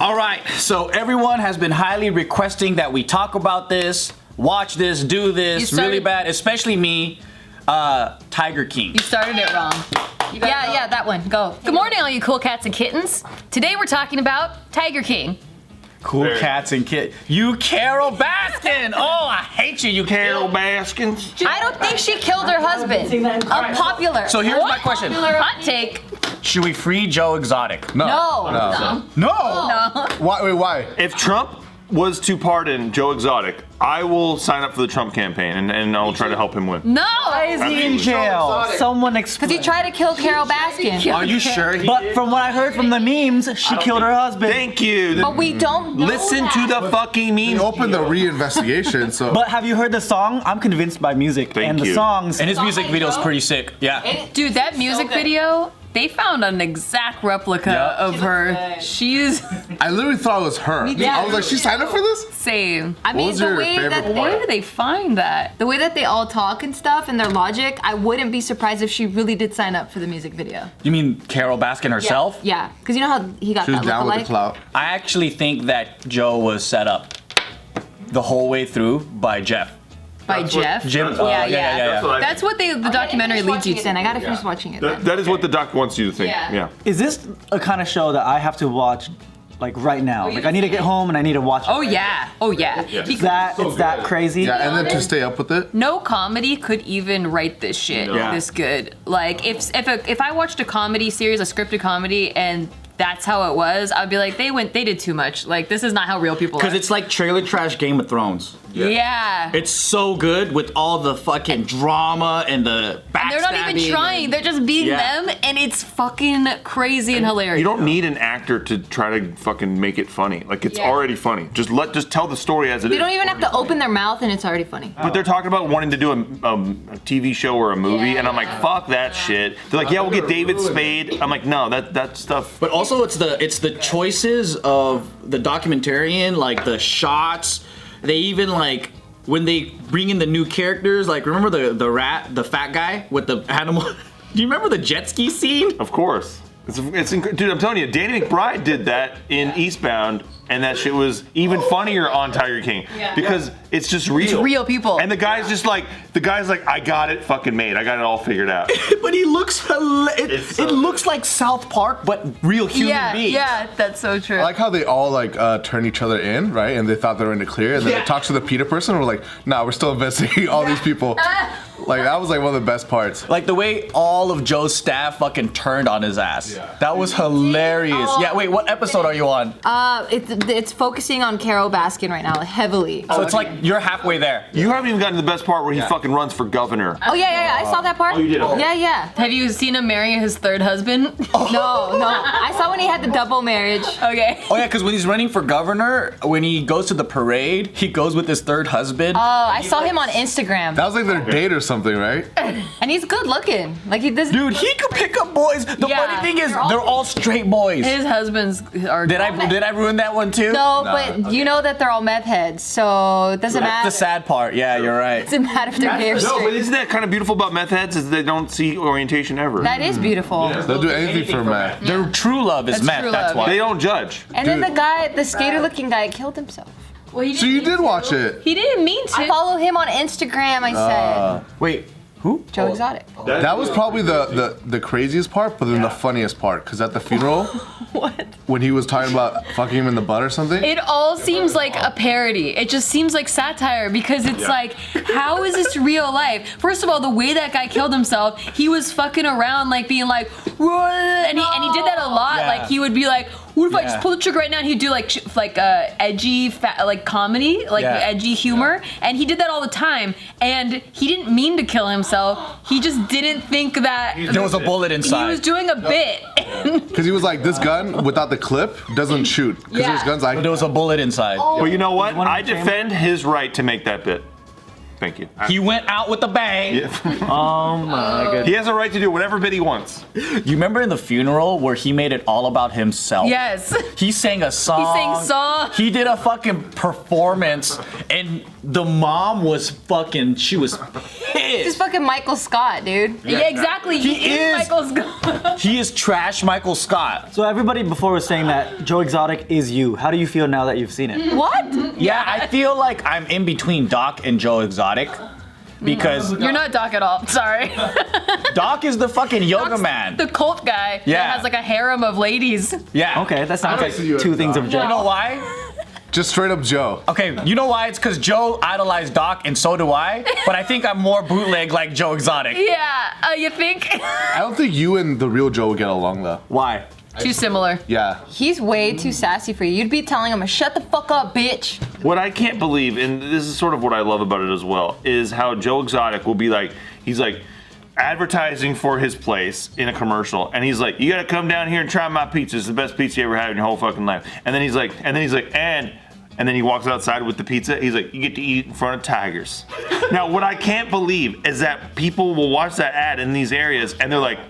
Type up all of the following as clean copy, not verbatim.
All right, so everyone has been highly requesting that we talk about this, watch this, do this, really bad, especially me, Tiger King. You started it wrong. Yeah, that one. Go. Good morning, all you cool cats and kittens. Today we're talking about Tiger King. Cool cats and kittens. You Carol Baskin! Oh, I hate you, you Carol Baskins. I don't think she killed her husband. Unpopular. So here's my question. Hot take. Should we free Joe Exotic? No. Why? Wait, why? If Trump was to pardon Joe Exotic, I will sign up for the Trump campaign and I'll try to help him win. No. Why is he in jail? Someone explain. Because he tried to kill Carol Baskin. Are you sure? But from what I heard from the memes, she killed her husband. Thank you. But we don't know Listen to the fucking He memes. opened the reinvestigation, so. But have you heard the song? I'm convinced by music and the songs. And his music video is pretty sick. Yeah. Dude, that music video, they found an exact replica of her. She's I literally thought it was her. Yeah. I was like, she signed up for this? same. What was your favorite Where part? do they find that? The way that they all talk and stuff and their logic, I wouldn't be surprised if she really did sign up for the music video. You mean Carol Baskin herself? Yeah, because you know how he got She was that down with the lookalike? clout. I actually think that Joe was set up the whole way through by Jeff. By Jeff? Jim. Yeah. That's what I That's what the documentary leads you to. And I gotta finish watching it. then. That is what the doc wants you to think. Yeah. Is this a kind of show that I have to watch like right now? Like I need to get home and I need to watch it. Oh yeah. It's that crazy. Yeah, and then to stay up with it. No comedy could even write this shit this good. Like if I watched a comedy series, a scripted comedy, and that's how it was, I'd be like, they did too much. Like this is not how real people are. Because it's like trailer trash Game of Thrones. Yeah. It's so good with all the fucking drama and the backstabbing. They're not even trying. They're just being them, and it's fucking crazy and hilarious. You don't need an actor to try to fucking make it funny. Like it's already funny. Just tell the story as it is. They don't even have to open their mouth, and it's already funny. But they're talking about wanting to do a TV show or a movie, and I'm like, fuck that shit. They're like, yeah, we'll get David Spade. I'm like, no, that stuff. But also, it's the choices of the documentarian, like the shots. They even like when they bring in the new characters. Like remember the fat guy with the animal. Do you remember the jet ski scene? Of course. Dude, I'm telling you, Danny McBride did that in Eastbound, and that shit was even funnier on Tiger King because it's just real. It's real people. And the guy's like, I got it fucking made. I got it all figured out. But he looks it looks like South Park, but real human beings. Yeah, that's so true. I like how they all like turn each other in, right? And they thought they were in the clear, and then it talks to the PETA person. And we're like, nah, we're still investigating all these people. Like that was like one of the best parts. Like the way all of Joe's staff fucking turned on his ass. That was hilarious. Yeah, wait, what episode are you on? It's focusing on Carol Baskin right now, heavily. So it's like you're halfway there. You haven't even gotten to the best part where he fucking runs for governor. Oh yeah, I saw that part. Oh, you did? Okay. Yeah. Have you seen him marrying his third husband? No. I saw when he had the double marriage. Okay. Oh yeah, because when he's running for governor, when he goes to the parade, he goes with his third husband. Oh, I saw him on Instagram. That was like their date or something, right? And he's good looking. Like he doesn't. Dude, he could pick up boys. The funny thing is, they're all straight boys. His husbands are. Did I ruin that one too? No, but you know that they're all meth heads, so it doesn't matter. That's the sad part. Yeah, you're right. It doesn't matter if they're gay or No, straight. but isn't that kind of beautiful about meth heads is they don't see orientation ever. That is beautiful. They'll do anything for meth. Their true love is That's meth. true That's love. why. They don't judge. And then the skater-looking guy killed himself. So you did watch it. He didn't mean to. I follow him on Instagram. I said. Wait, who? Joe Exotic. That was probably the craziest part, but then the funniest part, because at the funeral, when he was talking about fucking him in the butt or something. It all seems like a parody. It just seems like satire because it's like, how is this real life? First of all, the way that guy killed himself, he was fucking around like being like, "Whoa," and he did that a lot. Yeah. Like he would be like, what if I just pull the trigger right now? And he'd do like edgy, like comedy, like edgy humor, and he did that all the time. And he didn't mean to kill himself. He just didn't think that There was a bullet inside. He was doing a bit. Because he was like, this gun without the clip doesn't shoot. Because there's guns like. There was a bullet inside. But you know what? I defend his right to make that bit. Thank you. He went out with a bang. Oh my goodness. He has a right to do whatever bit he wants. You remember in the funeral where he made it all about himself? Yes. He sang a song. He sang songs. He did a fucking performance, and the mom was fucking. She was He's pissed. fucking Michael Scott, dude. Yeah, exactly. He is. Michael Scott. He is trash, Michael Scott. So everybody before was saying that Joe Exotic is you. How do you feel now that you've seen it? What? Yeah, I feel like I'm in between Doc and Joe Exotic. Because You're not Doc at all. Sorry. Doc is the fucking yoga Doc's man. the cult guy Yeah. that has like a harem of ladies. Yeah. Okay, that sounds I like see you as two things Doc. of Joe. You know why? Just straight up Joe. Okay, you know why? It's because Joe idolized Doc, and so do I. But I think I'm more bootleg like Joe Exotic. Yeah, you think? I don't think you and the real Joe would get along though. Why? Too similar. Yeah. He's way too sassy for you. You'd be telling him, shut the fuck up, bitch. What I can't believe, and this is sort of what I love about it as well, is how Joe Exotic will be like, he's like advertising for his place in a commercial, and he's like, you gotta come down here and try my pizza. It's the best pizza you ever had in your whole fucking life. And then he's like, and then he walks outside with the pizza. He's like, you get to eat in front of tigers. Now, what I can't believe is that people will watch that ad in these areas, and they're like,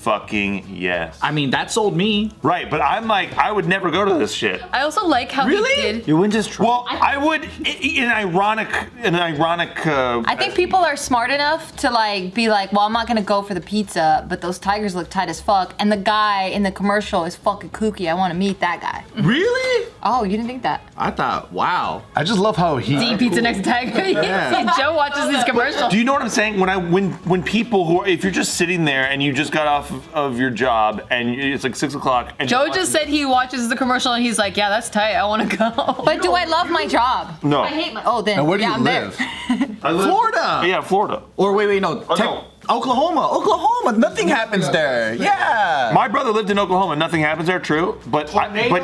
fucking yes. I mean, that sold me. Right, but I'm like, I would never go to this shit. I also like how Really? he did. You wouldn't just try. Well, I would, in ironic. I think people are smart enough to like be like, well, I'm not gonna go for the pizza, but those tigers look tight as fuck, and the guy in the commercial is fucking kooky. I want to meet that guy. Really? Oh, you didn't think that? I thought, wow. I just love how he. Eat pizza next to tiger. Yeah. Joe watches these commercials. Do you know what I'm saying? When people who are, if you're just sitting there and you just got off of your job and it's like 6 o'clock and Joe just said he watches the commercial and he's like, yeah, that's tight. I want to go. But do I love my job? No. I hate my. Oh, then. And where do yeah, you I'm live? there. Florida. Yeah, Florida. Or wait, no. Oklahoma. Nothing happens there. Yeah. My brother lived in Oklahoma. Nothing happens there. True, but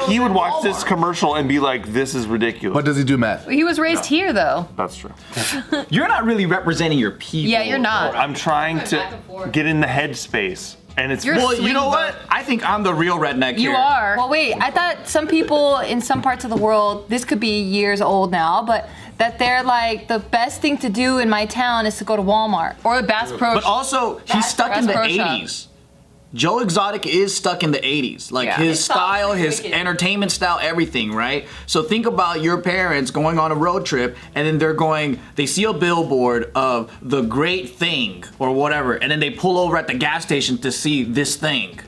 he would watch this commercial and be like, "This is ridiculous." What does he do, Matt? He was raised here though. That's true. You're not really representing your people. Yeah, you're not. I'm trying to get in the headspace, and it's You're Well, you know Swing what? I think I'm the real redneck You here. are. Well, wait. I thought some people in some parts of the world, this could be years old now, but that they're like the best thing to do in my town is to go to Walmart. Or a Bass Pro. But also, he's stuck in the Pro Shop. 80s. Joe Exotic is stuck in the 80s. Like Yeah. his style, his entertainment style, everything, right? So think about your parents going on a road trip and then they see a billboard of the great thing or whatever, and then they pull over at the gas station to see this thing,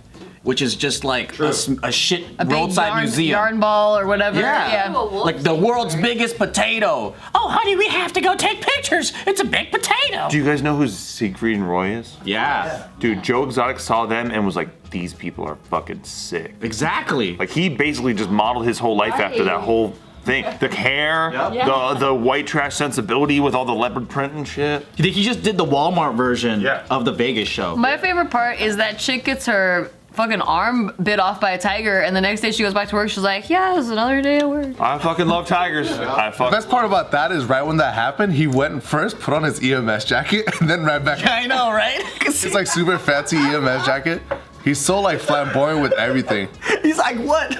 which is just like a shit a big roadside museum. yarn ball or whatever. Yeah. Yeah. Like the world's biggest potato. Oh, honey, we have to go take pictures. It's a big potato. Do you guys know who Siegfried and Roy is? Yeah, Dude, Joe Exotic saw them and was like, "These people are fucking sick." exactly. Like he basically just modeled his whole life after that whole thing. The hair, the white trash sensibility with all the leopard print and shit. He just did the Walmart version Yeah. of the Vegas show. My favorite part is that chick gets her fucking arm bit off by a tiger, and the next day she goes back to work. She's like, "Yeah, it was another day at work." I fucking love tigers. The best part about that is right when that happened, he went first, put on his EMS jacket, and then ran back. I know, right? It's like super fancy EMS jacket. He's so like flamboyant with everything. He's like, what?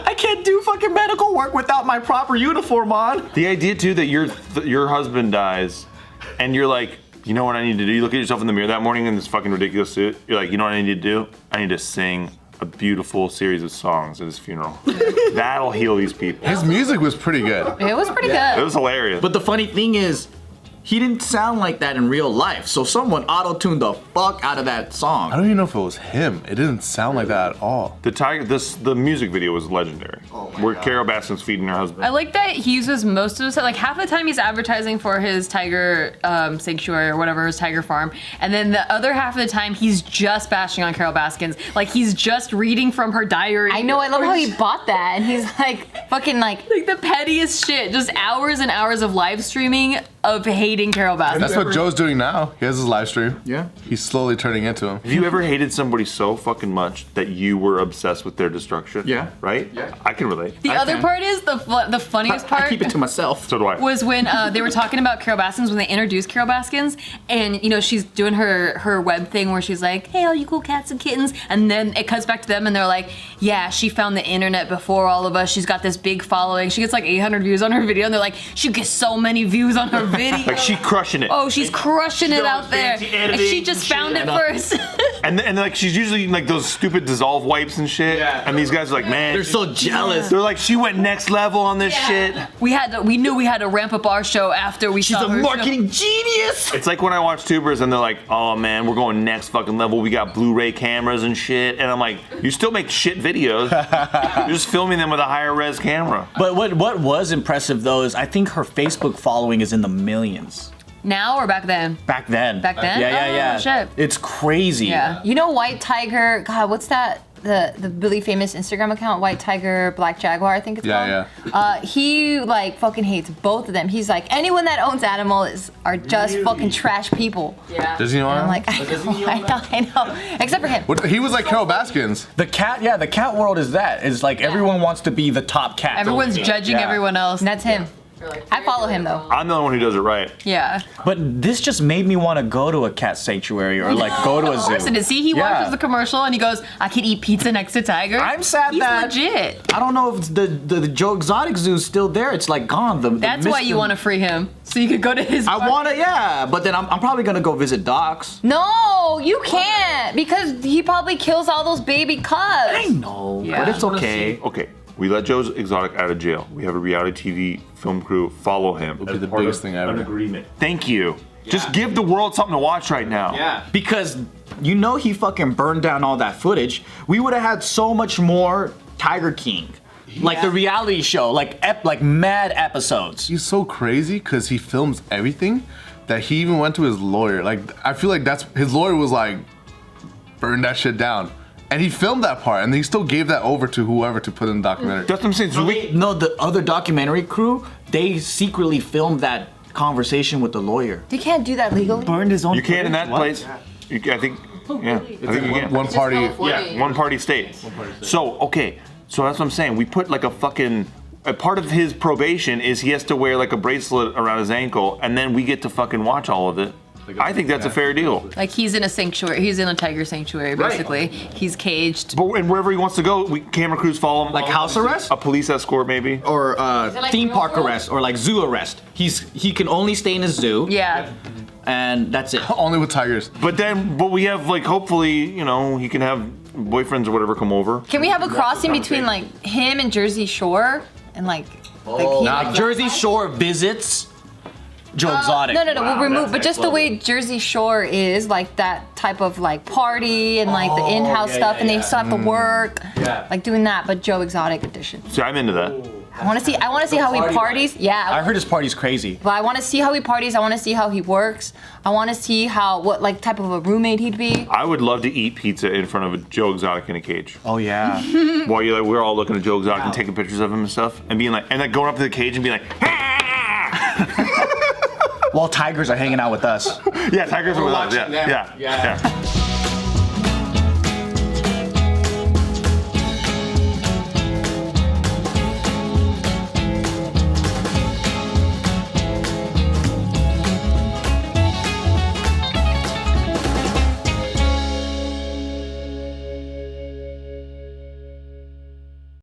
I can't do fucking medical work without my proper uniform on. The idea too that your husband dies, and you're like, you know what I need to do? You look at yourself in the mirror that morning in this fucking ridiculous suit. You're like, you know what I need to do? I need to sing a beautiful series of songs at his funeral. That'll heal these people. His music was pretty good. It was pretty It good. was hilarious. But the funny thing is, he didn't sound like that in real life. So someone auto-tuned the fuck out of that I song. don't even know if it was him. It didn't sound like that at all. The music video was legendary. Where Carol Baskin's feeding her husband. I like that he uses most of his like half the time he's advertising for his tiger sanctuary or whatever, his tiger farm, and then the other half of the time he's just bashing on Carol Baskins. Like he's just reading from her diary. I know. I love how he bought that, and he's like fucking like. like the pettiest shit. Just hours and hours of live streaming of hating Carol Baskins. That's what Joe's doing now. He has his live stream. Yeah. He's slowly turning into him. Have you ever hated somebody so fucking much that you were obsessed with their destruction? Yeah. Right? Yeah. I can relate. The I other can. part is the funniest part. I keep it to myself. So do I. Was when they were talking about Carol Baskins when they introduced Carol Baskins, and you know she's doing her web thing where she's like, "Hey, all you cool cats and kittens," and then it cuts back to them and they're like, "Yeah, she found the internet before all of us. She's got this big following. She gets like 800 views on her video," and they're like, "She gets so many views on her video. Like she crushing it. Oh, she's crushing it out there. fancy And editing she just found it and first. And like she's using like those stupid dissolve wipes and shit. Yeah. And these guys are like, man, They're so jealous. they're like, she went next level on this shit. We knew we had to ramp up our show after we She's saw a her marketing genius. It's like when I watch tubers and they're like, oh man, we're going next fucking level. We got Blu-ray cameras and shit. And I'm like, you still make shit videos. You're just filming them with a higher res camera. But what was impressive though is I think her Facebook following is in the millions. Now or back then? Back then. Back then? Yeah. Oh, shit. It's crazy. Yeah. You know White Tiger, God, what's that? The really famous Instagram account, White Tiger, Black Jaguar, I think it's called. Yeah. He like fucking hates both of them. He's like, anyone that owns animals are just fucking trash people. Yeah. Does he know? And I'm like, I know. Except for him. He was like Carol Baskins. The cat world is that. It's like everyone wants to be the top cat. Everyone's judging everyone else. And that's him. I follow him though. I'm the only one who does it right. Yeah. But this just made me want to go to a cat sanctuary or like go to a zoo. Listen, to see he watches the commercial and he goes, I could eat pizza next to Tiger. I'm sad He's that legit. I don't know if it's the Joe Exotic Zoo is still there. It's like gone. That's why you want to free him. So you could go to his I want to, yeah. But then I'm probably gonna go visit Doc's. No, you can't because he probably kills all those baby cubs. I know, Yeah. but it's okay. Okay, we let Joe Exotic out of jail. We have a reality TV film crew follow him. Would be the Part biggest of thing ever. An agreement. Thank you. Just give the world something to watch right now. Yeah. Because you know he fucking burned down all that footage. We would have had so much more Tiger King. Like the reality show, like mad episodes. He's so crazy because he films everything that he even went to his lawyer. Like, I feel like that's his lawyer was like, burn that shit down. And he filmed that part, and he still gave that over to whoever to put in the documentary. That's what I'm saying. So No, the other documentary crew, they secretly filmed that conversation with the lawyer. You can't do that legally. Burned his own. you can in that What? place. I think you can. One party. Yeah, one party state. So, okay. So that's what I'm saying. We put like a part of his probation is he has to wear like a bracelet around his ankle, and then we get to fucking watch all of it. I think that's a fair deal. Like he's in a sanctuary. He's in a tiger sanctuary, basically. He's caged. But and wherever he wants to go, camera crews follow him. Like house arrest? A police escort, maybe. Or like theme real park world? arrest, or like zoo arrest. He can only stay in his zoo, Yeah. and that's it. Only with tigers. But we have like hopefully he can have boyfriends or whatever come over. Can we have a crossing between like him and Jersey Shore and like he, Nah, Jersey Shore visits Joe Exotic. No, we'll remove. But just the way Jersey Shore is, like that type of like party and like the in-house stuff, and they still have to work, like doing that. But Joe Exotic edition. See, I'm into that. I want to see how he parties. I Yeah, heard his party's crazy. but I want to see how he parties. I want to see how he works. I want to see what like type of a roommate he'd be. I would love to eat pizza in front of a Joe Exotic in a cage. Oh yeah. While we're all looking at Joe Exotic and taking pictures of him and stuff, and being like, and then going up to the cage and being like, While tigers are hanging out with us. yeah, tigers are with us. watching them. Yeah.